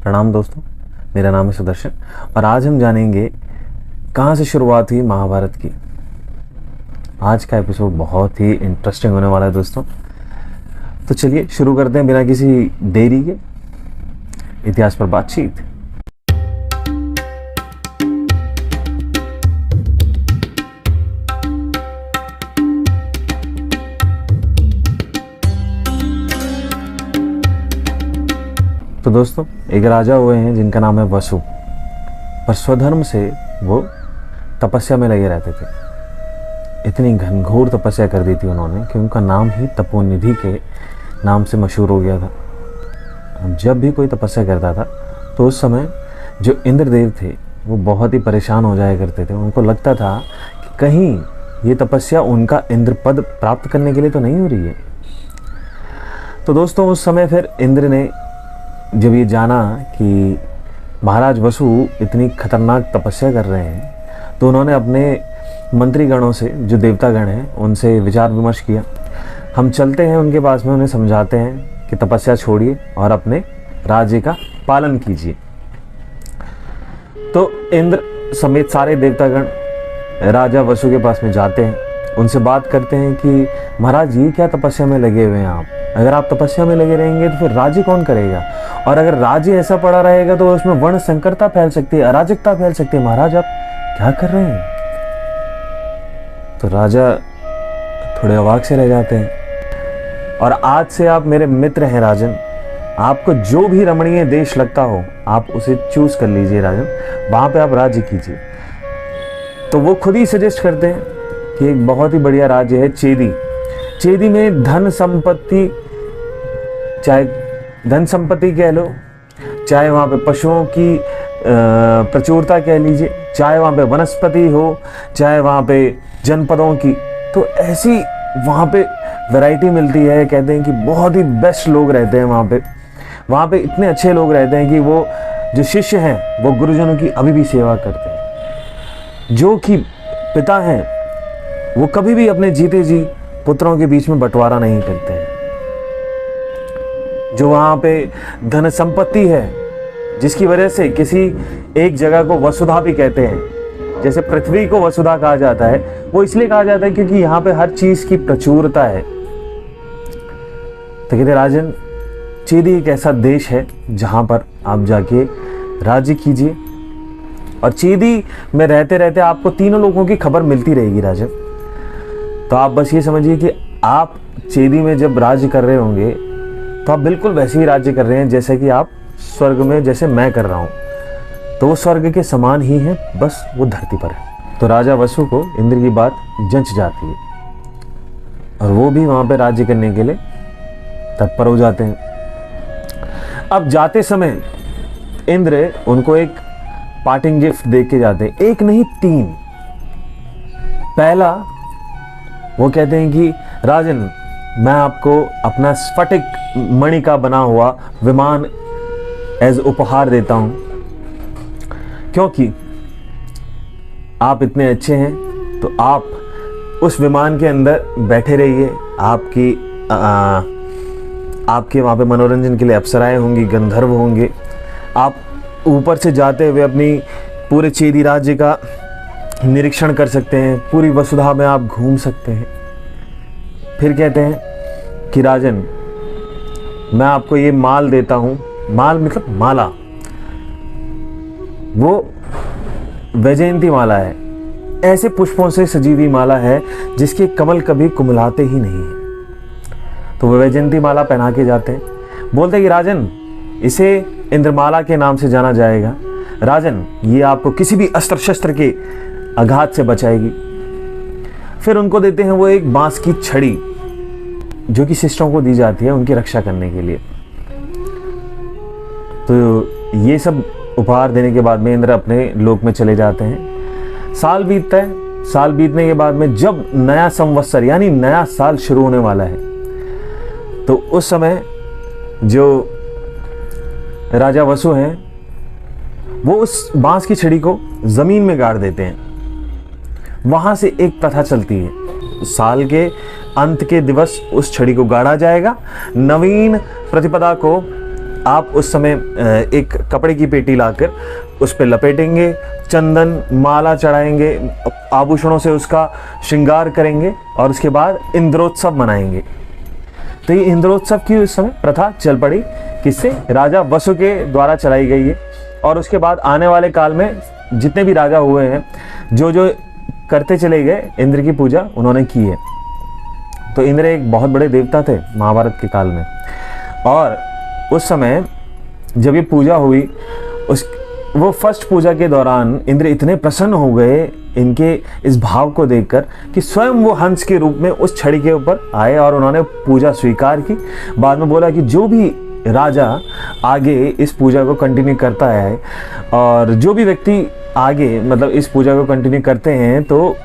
प्रणाम दोस्तों, मेरा नाम है सुदर्शन और आज हम जानेंगे कहाँ से शुरुआत हुई महाभारत की। आज का एपिसोड बहुत ही इंटरेस्टिंग होने वाला है दोस्तों। तो चलिए शुरू करते हैं बिना किसी देरी के इतिहास पर बातचीत। तो दोस्तों, एक राजा हुए हैं जिनका नाम है वसु, पर स्वधर्म से वो तपस्या में लगे रहते थे। इतनी घनघोर तपस्या कर दी थी उन्होंने कि उनका नाम ही तपोनिधि के नाम से मशहूर हो गया था। जब भी कोई तपस्या करता था तो उस समय जो इंद्रदेव थे वो बहुत ही परेशान हो जाया करते थे। उनको लगता था कि कहीं ये तपस्या उनका इंद्र पद प्राप्त करने के लिए तो नहीं हो रही है। तो दोस्तों, उस समय फिर इंद्र ने जब ये जाना कि महाराज वसु इतनी खतरनाक तपस्या कर रहे हैं तो उन्होंने अपने मंत्रीगणों से, जो देवतागण हैं, उनसे विचार विमर्श किया। हम चलते हैं उनके पास में, उन्हें समझाते हैं कि तपस्या छोड़िए और अपने राज्य का पालन कीजिए। तो इंद्र समेत सारे देवतागण राजा वसु के पास में जाते हैं, उनसे बात करते हैं कि महाराज ये क्या तपस्या में लगे हुए हैं आप? अगर आप तपस्या में लगे रहेंगे तो फिर राज्य कौन करेगा? और अगर राज्य ऐसा पड़ा रहेगा तो उसमें वर्ण संकरता फैल सकती है, अराजकता फैल सकती है। महाराज आप क्या कर रहे हैं? तो राजा थोड़े अवाक से रह जाते हैं। और आज से आप मेरे मित्र हैं राजन, आपको जो भी रमणीय देश लगता हो आप उसे चूज कर लीजिए राजन, वहां पे आप राज्य कीजिए। तो वो खुद ही सजेस्ट करते हैं कि एक बहुत ही बढ़िया राज्य है चेदी। चेदी में धन संपत्ति, चाहे धन संपत्ति कह लो, चाहे वहाँ पे पशुओं की प्रचुरता कह लीजिए, चाहे वहाँ पे वनस्पति हो, चाहे वहाँ पे जनपदों की, तो ऐसी वहाँ पे वैरायटी मिलती है। कहते हैं कि बहुत ही बेस्ट लोग रहते हैं वहाँ पे इतने अच्छे लोग रहते हैं कि वो जो शिष्य हैं वो गुरुजनों की अभी भी सेवा करते हैं। जो कि पिता हैं वो कभी भी अपने जीते जी पुत्रों के बीच में बंटवारा नहीं करते हैं। जो वहां पे धन संपत्ति है, जिसकी वजह से किसी एक जगह को वसुधा भी कहते हैं, जैसे पृथ्वी को वसुधा कहा जाता है, वो इसलिए कहा जाता है क्योंकि यहाँ पे हर चीज की प्रचुरता है। तो कहते राजन, चेदी एक ऐसा देश है जहां पर आप जाके राज्य कीजिए और चेदी में रहते रहते आपको तीनों लोगों की खबर मिलती रहेगी राजन। तो आप बस ये समझिए कि आप चेदी में जब राज्य कर रहे होंगे तो आप बिल्कुल वैसे ही राज्य कर रहे हैं जैसे कि आप स्वर्ग में, जैसे मैं कर रहा हूँ। तो वो स्वर्ग के समान ही है, बस वो धरती पर है। तो राजा वसु को इंद्र की बात जंच जाती है और वो भी वहां पे राज्य करने के लिए तत्पर हो जाते हैं। अब जाते समय इंद्र उनको एक पार्टिंग गिफ्ट दे के जाते हैं, एक नहीं 3। पहला वो कहते हैं कि राजन, मैं आपको अपना स्फटिक मणि का बना हुआ विमान एज उपहार देता हूं, क्योंकि आप इतने अच्छे हैं तो आप उस विमान के अंदर बैठे रहिए। आपके वहां पे मनोरंजन के लिए अप्सराएं होंगी, गंधर्व होंगे। आप ऊपर से जाते हुए अपनी पूरे चेदी राज्य का निरीक्षण कर सकते हैं, पूरी वसुधा में आप घूम सकते हैं। फिर कहते हैं कि राजन, मैं आपको ये माल देता हूं। माल मतलब माला, वो वैजयंती माला है, ऐसे पुष्पों से सजी हुई माला है जिसके कमल कभी कुमलाते ही नहीं है। तो वो वैजयंती माला पहना के जाते हैं। बोलते हैं कि राजन, इसे इंद्रमाला के नाम से जाना जाएगा। राजन, ये आपको किसी भी अस्त्र शस्त्र के आघात से बचाएगी। फिर उनको देते हैं वो एक बांस की छड़ी, जो कि शिष्टों को दी जाती है उनकी रक्षा करने के लिए। तो ये सब उपहार देने के बाद में इंद्र अपने लोक में चले जाते हैं। साल बीतता है। साल बीतने के बाद में जब नया संवत्सर यानी नया साल शुरू होने वाला है, तो उस समय जो राजा वसु हैं वो उस बांस की छड़ी को जमीन में गाड़ देते हैं। वहां से एक प्रथा चलती है, साल के अंत के दिवस उस छड़ी को गाड़ा जाएगा, नवीन प्रतिपदा को आप उस समय एक कपड़े की पेटी लाकर उस पर लपेटेंगे, चंदन माला चढ़ाएंगे, आभूषणों से उसका श्रृंगार करेंगे और उसके बाद इंद्रोत्सव मनाएंगे। तो ये इंद्रोत्सव की उस समय प्रथा चल पड़ी, किससे? राजा वसु के द्वारा चलाई गई है। और उसके बाद आने वाले काल में जितने भी राजा हुए हैं, जो जो करते चले गए इंद्र की पूजा उन्होंने की है। तो इंद्र एक बहुत बड़े देवता थे महाभारत के काल में। और उस समय जब ये पूजा हुई, वो फर्स्ट पूजा के दौरान इंद्र इतने प्रसन्न हो गए इनके इस भाव को देखकर कि स्वयं वो हंस के रूप में उस छड़ी के ऊपर आए और उन्होंने पूजा स्वीकार की। बाद में बोला कि जो भी राजा आगे इस पूजा को कंटिन्यू करता है और जो भी व्यक्ति आगे मतलब इस पूजा को कंटिन्यू करते हैं, तो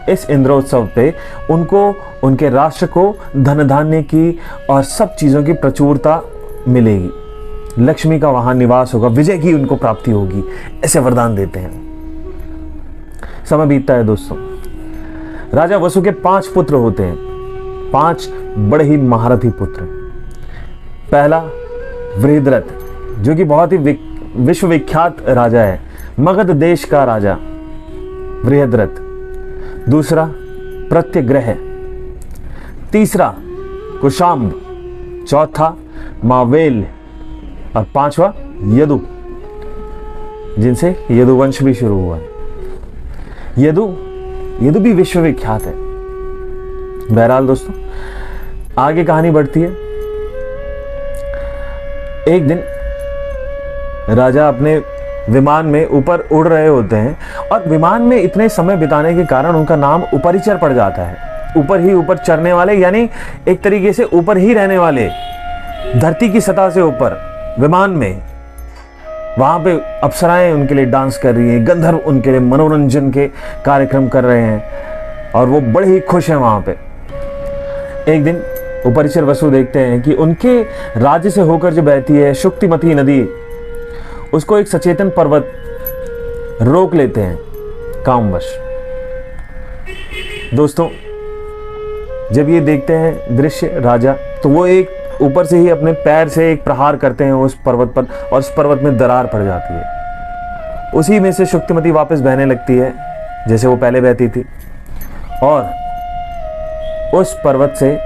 इस इंद्रोत्सव पे उनको, उनके राष्ट्र को धन धान्य की और सब चीज़ों की प्रचुरता मिलेगी, लक्ष्मी का वहां निवास होगा, विजय की उनको प्राप्ति होगी, ऐसे वरदान देते हैं। समय बीतता है दोस्तों। राजा वसु के 5 पुत्र होते हैं, 5 बड़े ही महारथी पुत्र। पहला वृहद्रथ, जो कि बहुत ही विश्वविख्यात राजा है, मगध देश का राजा वृहद्रथ। दूसरा प्रत्यग्रह, तीसरा कुशाम्ब, चौथा मावेल और 5वां यदु, जिनसे यदुवंश भी शुरू हुआ है। यदु भी विश्वविख्यात है। बहरहाल दोस्तों, आगे कहानी बढ़ती है। एक दिन राजा अपने विमान में ऊपर उड़ रहे होते हैं और विमान में इतने समय बिताने के कारण उनका नाम उपरिचर पड़ जाता है। ऊपर ही ऊपर चढ़ने वाले, यानी एक तरीके से ऊपर ही रहने वाले, धरती की सतह से ऊपर विमान में। वहां पे अप्सराएं उनके लिए डांस कर रही हैं, गंधर्व उनके लिए मनोरंजन के कार्यक्रम कर रहे हैं और वो बड़े ही खुश हैं वहां पे। एक दिन उपरिचर वसु देखते हैं कि उनके राज्य से होकर जो बहती है शुक्तिमती नदी, उसको एक सचेतन पर्वत रोक लेते हैं कामवश। दोस्तों, जब ये देखते हैं दृश्य राजा, तो वो एक ऊपर से ही अपने पैर से एक प्रहार करते हैं उस पर्वत पर और उस पर्वत में दरार पड़ जाती है। उसी में से शुक्तिमती वापस बहने लगती है जैसे वो पहले बहती थी और उस पर्वत से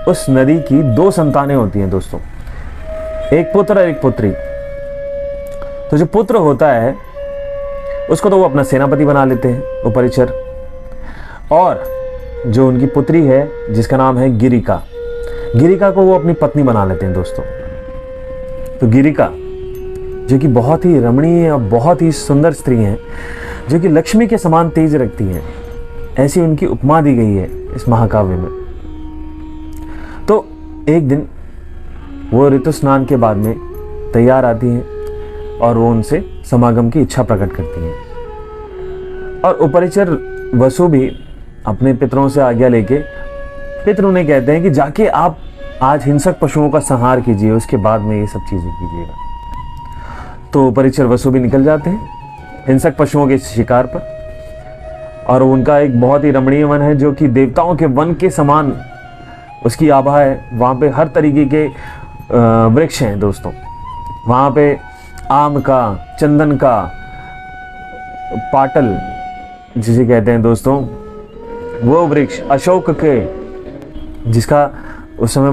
उस नदी की 2 संतानें होती हैं दोस्तों, एक पुत्र और एक पुत्री। तो जो पुत्र होता है उसको तो वो अपना सेनापति बना लेते हैं उपरिचर, और जो उनकी पुत्री है जिसका नाम है गिरिका, गिरिका को वो अपनी पत्नी बना लेते हैं दोस्तों। तो गिरिका, जो कि बहुत ही रमणीय और बहुत ही सुंदर स्त्री हैं, जो कि लक्ष्मी के समान तेज रखती हैं, ऐसी उनकी उपमा दी गई है इस महाकाव्य में। तो एक दिन वो ऋतु स्नान के बाद में तैयार आती हैं और वो उनसे समागम की इच्छा प्रकट करती हैं। और उपरिचर वसु भी अपने पितरों से आज्ञा लेके पितर उन्हें कहते हैं कि जाके आप आज हिंसक पशुओं का संहार कीजिए, उसके बाद में ये सब चीजें कीजिएगा। तो उपरिचर वसु भी निकल जाते हैं हिंसक पशुओं के शिकार पर, और उनका एक बहुत ही रमणीय वन है जो कि देवताओं के वन के समान उसकी आभा है। वहाँ पे हर तरीके के वृक्ष हैं दोस्तों। वहाँ पे आम का, चंदन का, पाटल जिसे कहते हैं दोस्तों, वो वृक्ष, अशोक के, जिसका उस समय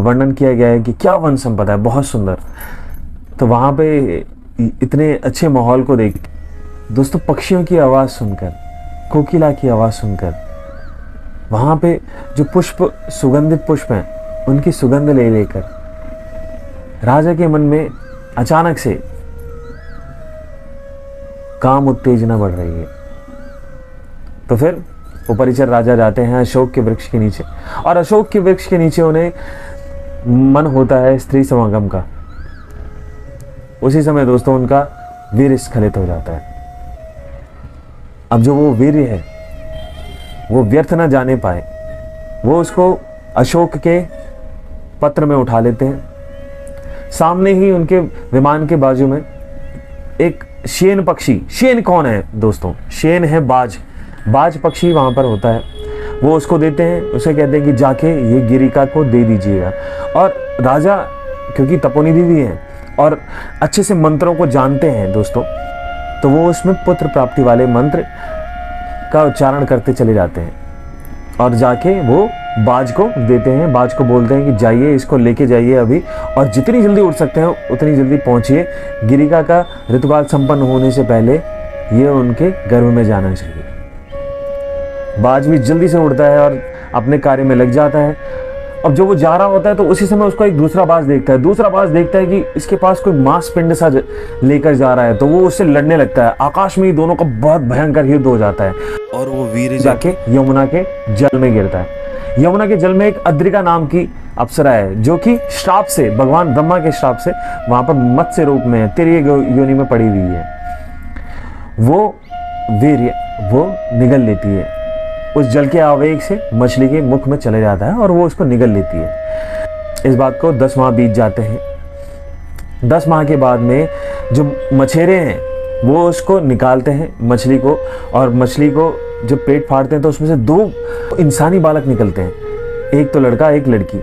वर्णन किया गया है कि क्या वन संपदा है, बहुत सुंदर। तो वहाँ पे इतने अच्छे माहौल को देख दोस्तों, पक्षियों की आवाज़ सुनकर, कोकिला की आवाज़ सुनकर, वहाँ पे जो पुष्प, सुगंधित पुष्प हैं, उनकी सुगंध ले लेकर राजा के मन में अचानक से काम उत्तेजना बढ़ रही है। तो फिर उपरिचर राजा जाते हैं अशोक के वृक्ष के नीचे, और अशोक के वृक्ष के नीचे उन्हें मन होता है स्त्री समागम का। उसी समय दोस्तों उनका वीर्य स्खलित हो जाता है। अब जो वो वीर्य है वो व्यर्थ ना जाने पाए, वो उसको अशोक के पत्र में उठा लेते हैं। सामने ही उनके विमान के बाजू में एक शेन पक्षी, शेन कौन है दोस्तों? शेन है बाज, बाज पक्षी वहां पर होता है। वो उसको देते हैं, उसे कहते हैं कि जाके ये गिरिका को दे दीजिएगा। और राजा क्योंकि तपोनिधि भी हैं और अच्छे से मंत्रों को जानते हैं दोस्तों, तो वो उसमें पुत्र प्राप्ति वाले मंत्र का उच्चारण करते चले जाते हैं और जाके वो बाज को देते हैं। बाज को बोलते हैं कि जाइए, इसको लेके जाइए अभी, और जितनी जल्दी उड़ सकते हैं उतनी जल्दी पहुंचिए। गिरिका का ऋतुकाल संपन्न होने से पहले ये उनके गर्भ में जाना चाहिए। बाज भी जल्दी से उड़ता है और अपने कार्य में लग जाता है। अब जो वो जा रहा होता है तो उसी समय उसको एक दूसरा बाज देखता है। दूसरा बाज देखता है कि इसके पास कोई मांस पिंड सा लेकर जा रहा है, तो वो उससे लड़ने लगता है। आकाश में ही दोनों का बहुत भयंकर युद्ध हो जाता है और वो वीर जाके यमुना के जल में गिरता है। यमुना के जल में एक अद्रिका नाम की अप्सरा है, जो कि श्राप से, भगवान ब्रह्मा के श्राप से वहां पर मत्स्य रूप में तिर्य योनि में पड़ी हुई है। वो वीर्य वो निगल लेती है, उस जल के आवेग से मछली के मुख में चले जाता है और वो उसको निगल लेती है। इस बात को 10 माह बीत जाते हैं। 10 माह के बाद में जो मछेरे हैं वो उसको निकालते हैं मछली को, और मछली को जब पेट फाड़ते हैं तो उसमें से 2 इंसानी बालक निकलते हैं, एक तो लड़का एक लड़की।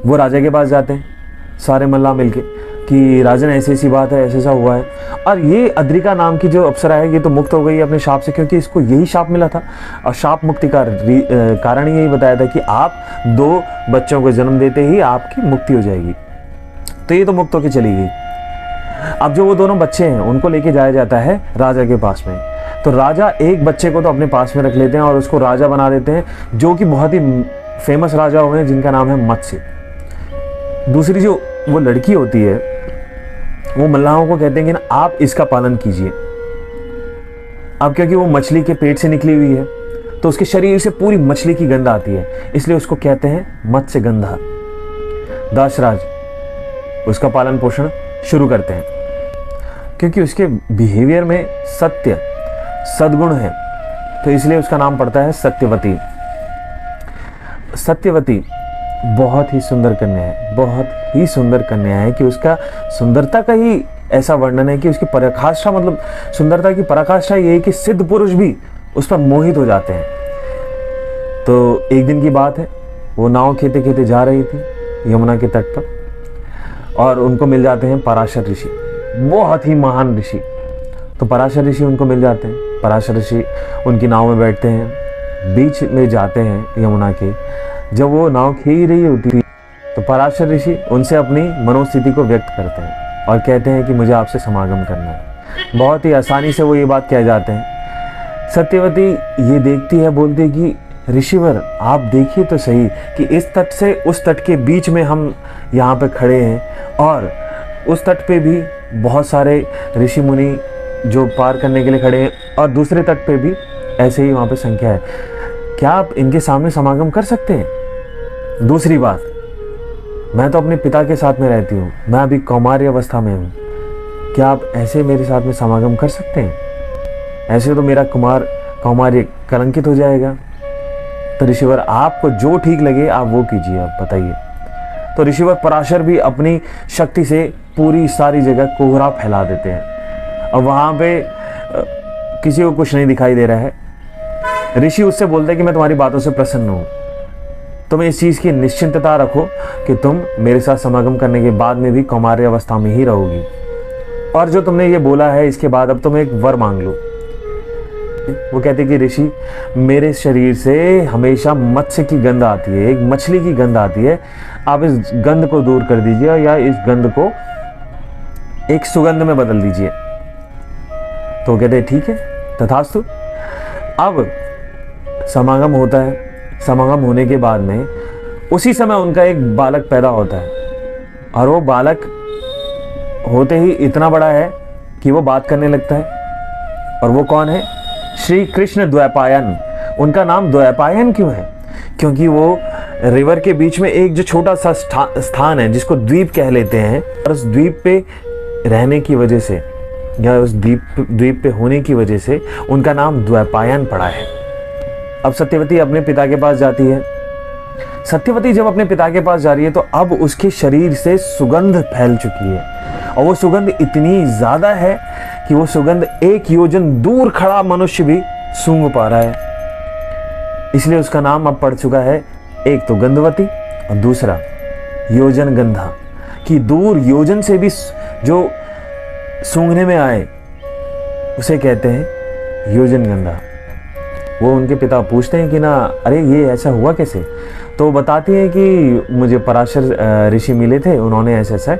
वो राजा के पास जाते हैं सारे मल्लाह मिलके कि राजन ऐसी ऐसी बात है, ऐसा ऐसा हुआ है। और ये अद्रिका नाम की जो अप्सरा है ये तो मुक्त हो गई अपने शाप से, क्योंकि इसको यही शाप मिला था। और शाप मुक्ति का कारण यही बताया था कि आप 2 बच्चों को जन्म देते ही आपकी मुक्ति हो जाएगी। तो ये तो मुक्त होकर चली गई। अब जो वो दोनों बच्चे हैं उनको लेके जाया जाता है राजा के पास में। तो राजा एक बच्चे को तो अपने पास में रख लेते हैं और उसको राजा बना देते हैं, जो कि बहुत ही फेमस राजा हुए हैं जिनका नाम है मत्स्य। दूसरी जो वो लड़की होती है वो मल्लाहों को कहते हैं कि ना आप इसका पालन कीजिए। अब क्योंकि वो मछली के पेट से निकली हुई है तो उसके शरीर से पूरी मछली की गंध आती है, इसलिए उसको कहते हैं मत्स्य गंधा। दासराज उसका पालन पोषण शुरू करते हैं क्योंकि उसके बिहेवियर में सत्य सद्गुण है, तो इसलिए उसका नाम पड़ता है सत्यवती। सत्यवती बहुत ही सुंदर कन्या है, बहुत ही सुंदर कन्या है कि उसका सुंदरता का ही ऐसा वर्णन है कि उसकी पराकाष्ठा, मतलब सुंदरता की पराकाष्ठा ये है कि सिद्ध पुरुष भी उस पर मोहित हो जाते हैं। तो एक दिन की बात है, वो नाव खेते खेते जा रही थी यमुना के तट पर और उनको मिल जाते हैं पराशर ऋषि, बहुत ही महान ऋषि। तो पराशर ऋषि उनको मिल जाते हैं। पराशर ऋषि उनकी नाव में बैठते हैं, बीच में जाते हैं यमुना के। जब वो नाव खेल रही होती है तो पराशर ऋषि उनसे अपनी मनोस्थिति को व्यक्त करते हैं और कहते हैं कि मुझे आपसे समागम करना है। बहुत ही आसानी से वो ये बात कह जाते हैं। सत्यवती ये देखती है, बोलती है कि ऋषिवर आप देखिए तो सही कि इस तट से उस तट के बीच में हम यहाँ पे खड़े हैं और उस तट पे भी बहुत सारे ऋषि मुनि जो पार करने के लिए खड़े हैं और दूसरे तट पे भी ऐसे ही वहाँ पे संख्या है। क्या आप इनके सामने समागम कर सकते हैं? दूसरी बात, मैं तो अपने पिता के साथ में रहती हूँ, मैं अभी कौमार्य अवस्था में हूँ, क्या आप ऐसे मेरे साथ में समागम कर सकते हैं? ऐसे तो मेरा कौमार्य कलंकित हो जाएगा। तो ऋषिवर आपको जो ठीक लगे आप वो कीजिए, आप बताइए। तो ऋषिवर पराशर भी अपनी शक्ति से पूरी सारी जगह कोहरा फैला देते हैं और वहाँ पे किसी को कुछ नहीं दिखाई दे रहा है। ऋषि उससे बोलते हैं कि मैं तुम्हारी बातों से प्रसन्न हूँ, तुम इस चीज़ की निश्चिंतता रखो कि तुम मेरे साथ समागम करने के बाद में भी कौमार्य अवस्था में ही रहोगी, और जो तुमने ये बोला है इसके बाद अब तुम एक वर मांग लो। वो कहते कि ऋषि मेरे शरीर से हमेशा मत्स्य की गंध आती है, एक मछली की गंध आती है, आप इस गंध को दूर कर दीजिए या इस गंध को एक सुगंध में बदल दीजिए। तो कहते ठीक है तथास्तु। अब समागम होता है। समागम होने के बाद में उसी समय उनका एक बालक पैदा होता है और वो बालक होते ही इतना बड़ा है कि वो बात करने लगता है। और वो कौन है? श्री कृष्ण द्वैपायन। उनका नाम द्वैपायन क्यों है? क्योंकि वो रिवर के बीच में एक जो छोटा सा स्थान है जिसको द्वीप कह लेते हैं, और उस द्वीप पे रहने की वजह से या उस द्वीप पे होने की वजह से उनका नाम द्वैपायन पड़ा है। अब सत्यवती अपने पिता के पास जाती है। सत्यवती जब अपने पिता के पास जा रही है तो अब उसके शरीर से सुगंध फैल चुकी है और वो सुगंध इतनी ज्यादा है कि वो सुगंध 1 योजन दूर खड़ा मनुष्य भी सूंघ पा रहा है। इसलिए उसका नाम अब पड़ चुका है, एक तो गंधवती और दूसरा योजन गंधा। कि दूर योजन से भी जो सूंघने में आए उसे कहते हैं योजन गंधा। वो उनके पिता पूछते हैं कि ना, अरे ये ऐसा हुआ कैसे? तो बताती हैं कि मुझे पराशर ऋषि मिले थे, उन्होंने ऐसा ऐसा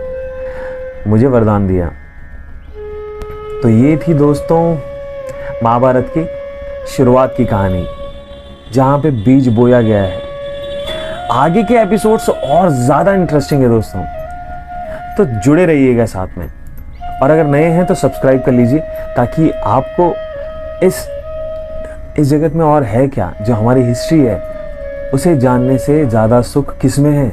मुझे वरदान दिया। तो ये थी दोस्तों महाभारत की शुरुआत की कहानी, जहाँ पे बीज बोया गया है। आगे के एपिसोड्स और ज़्यादा इंटरेस्टिंग है दोस्तों, तो जुड़े रहिएगा साथ में। और अगर नए हैं तो सब्सक्राइब कर लीजिए, ताकि आपको इस जगत में और है क्या, जो हमारी हिस्ट्री है उसे जानने से ज़्यादा सुख किसमें है।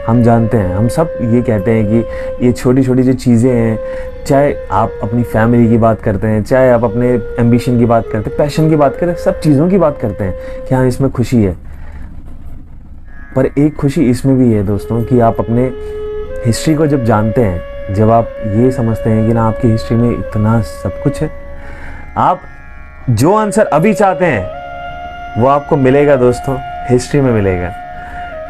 हम जानते हैं, हम सब ये कहते हैं कि ये छोटी छोटी जो चीज़ें हैं, चाहे आप अपनी फैमिली की बात करते हैं, चाहे आप अपने एम्बिशन की बात करते हैं, पैशन की बात करते हैं, सब चीज़ों की बात करते हैं कि हाँ इसमें खुशी है। पर एक खुशी इसमें भी है दोस्तों कि आप अपने हिस्ट्री को जब जानते हैं, जब आप ये समझते हैं कि ना आपकी हिस्ट्री में इतना सब कुछ है, आप जो आंसर अभी चाहते हैं वो आपको मिलेगा दोस्तों, हिस्ट्री में मिलेगा।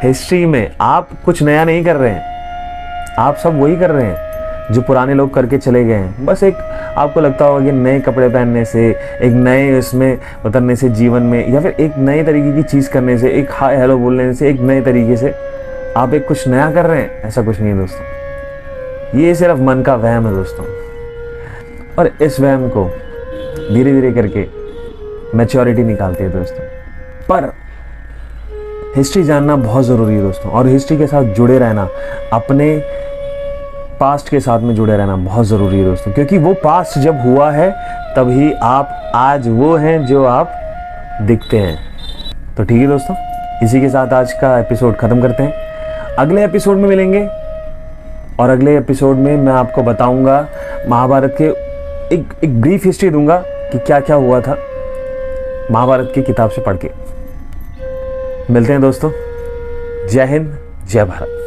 हिस्ट्री में आप कुछ नया नहीं कर रहे हैं, आप सब वही कर रहे हैं जो पुराने लोग करके चले गए हैं। बस एक आपको लगता होगा कि नए कपड़े पहनने से, एक नए उसमें उतरने से जीवन में, या फिर एक नए तरीके की चीज़ करने से, एक हाय हेलो बोलने से, एक नए तरीके से आप एक कुछ नया कर रहे हैं। ऐसा कुछ नहीं है दोस्तों, ये सिर्फ मन का वहम है दोस्तों। और इस वहम को धीरे धीरे करके मैच्योरिटी निकालती है दोस्तों। पर हिस्ट्री जानना बहुत ज़रूरी है दोस्तों, और हिस्ट्री के साथ जुड़े रहना, अपने पास्ट के साथ में जुड़े रहना बहुत ज़रूरी है दोस्तों, क्योंकि वो पास्ट जब हुआ है तभी आप आज वो हैं जो आप दिखते हैं। तो ठीक है दोस्तों, इसी के साथ आज का एपिसोड ख़त्म करते हैं। अगले एपिसोड में मिलेंगे, और अगले एपिसोड में मैं आपको बताऊंगा महाभारत के एक ब्रीफ हिस्ट्री दूंगा कि क्या क्या हुआ था महाभारत की किताब से पढ़ के। मिलते हैं दोस्तों, जय हिंद, जय भारत।